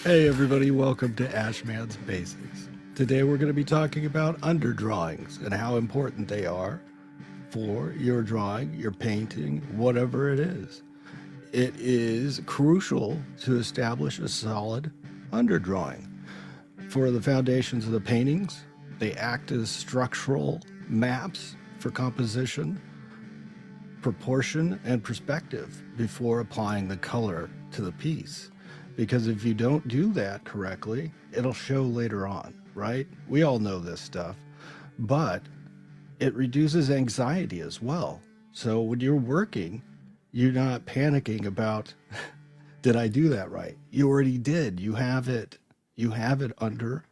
Hey everybody, welcome to Ashman's Basics. Today we're going to be talking about underdrawings and how important they are for your drawing, your painting, whatever it is. It is crucial to establish a solid underdrawing. For the foundations of the paintings, they act as structural maps for composition, proportion, and perspective before applying the color to the piece. Because if you don't do that correctly, it'll show later on, right? We all know this stuff, but it reduces anxiety as well. So when you're working, you're not panicking about, did I do that right? You already did. You have it. You have it under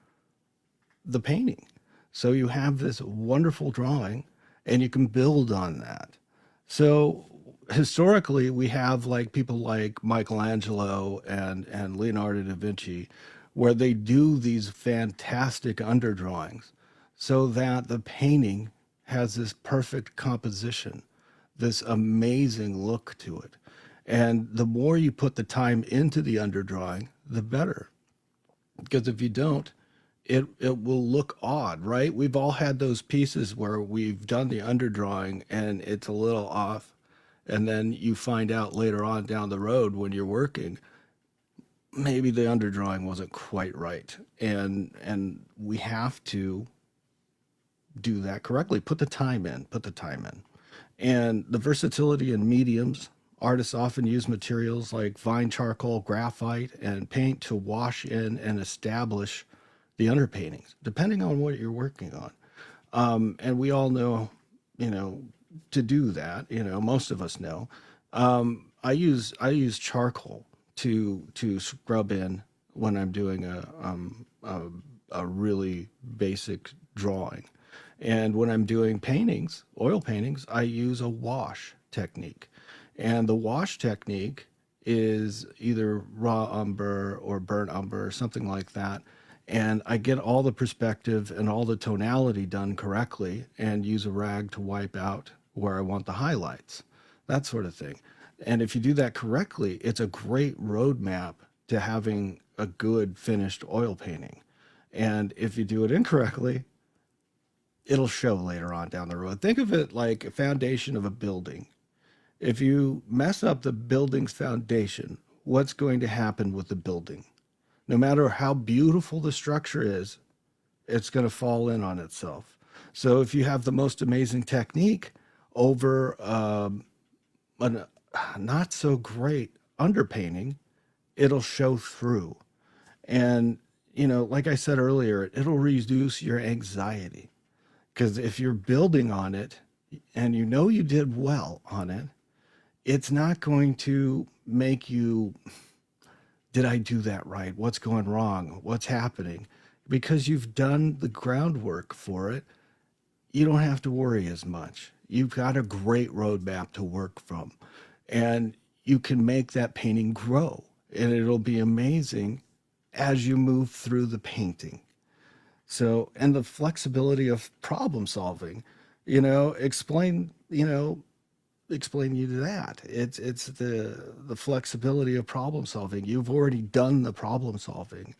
the painting. So you have this wonderful drawing and you can build on that. So historically, we have like people like Michelangelo and Leonardo da Vinci, where they do these fantastic underdrawings so that the painting has this perfect composition, this amazing look to it. And the more you put the time into the underdrawing, the better. Because if you don't, it will look odd, right? We've all had those pieces where we've done the underdrawing and it's a little off. And then you find out later on down the road when you're working, maybe the underdrawing wasn't quite right. And we have to do that correctly. Put the time in, put the time in. And the versatility in mediums, artists often use materials like vine charcoal, graphite, and paint to wash in and establish the underpaintings, depending on what you're working on. And we all know, you know, to do that, you know, most of us know. I use charcoal to scrub in when I'm doing a really basic drawing. And when I'm doing paintings, oil paintings, I use a wash technique. And the wash technique is either raw umber or burnt umber or something like that. And I get all the perspective and all the tonality done correctly and use a rag to wipe out where I want the highlights, that sort of thing. And if you do that correctly, it's a great roadmap to having a good finished oil painting. And if you do it incorrectly, it'll show later on down the road. Think of it like a foundation of a building. If you mess up the building's foundation, what's going to happen with the building? No matter how beautiful the structure is, it's going to fall in on itself. So if you have the most amazing technique over a not so great underpainting, it'll show through. And, you know, like I said earlier, it'll reduce your anxiety. Because if you're building on it and you know you did well on it, it's not going to make you, did I do that right? What's going wrong? What's happening? Because you've done the groundwork for it, you don't have to worry as much. You've got a great roadmap to work from, and you can make that painting grow, and it'll be amazing as you move through the painting. So, and the flexibility of problem solving, explain you to that. It's the flexibility of problem solving. You've already done the problem solving,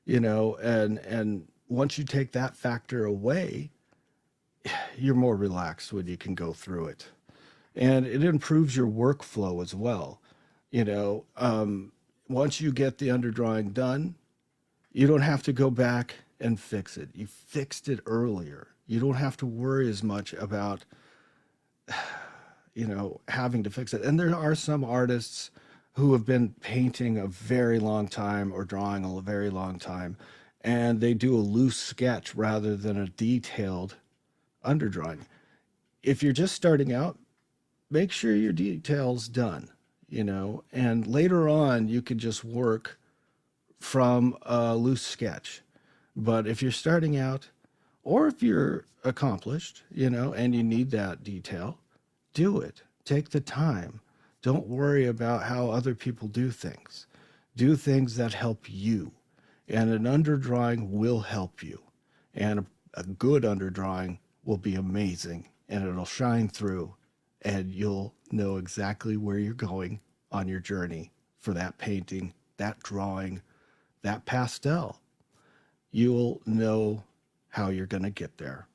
and once you take that factor away, you're more relaxed when you can go through it. And it improves your workflow as well. You know, once you get the underdrawing done, you don't have to go back and fix it. You fixed it earlier. You don't have to worry as much about, having to fix it. And there are some artists who have been painting a very long time or drawing a very long time, and they do a loose sketch rather than a detailed underdrawing. If you're just starting out, make sure your detail's done, and later on you can just work from a loose sketch. But if you're starting out, or if you're accomplished, and you need that detail, do it. Take the time. Don't worry about how other people do things. Do things that help you. And an underdrawing will help you. And a good underdrawing will be amazing, and it'll shine through, and you'll know exactly where you're going on your journey for that painting, that drawing, that pastel, you'll know how you're going to get there.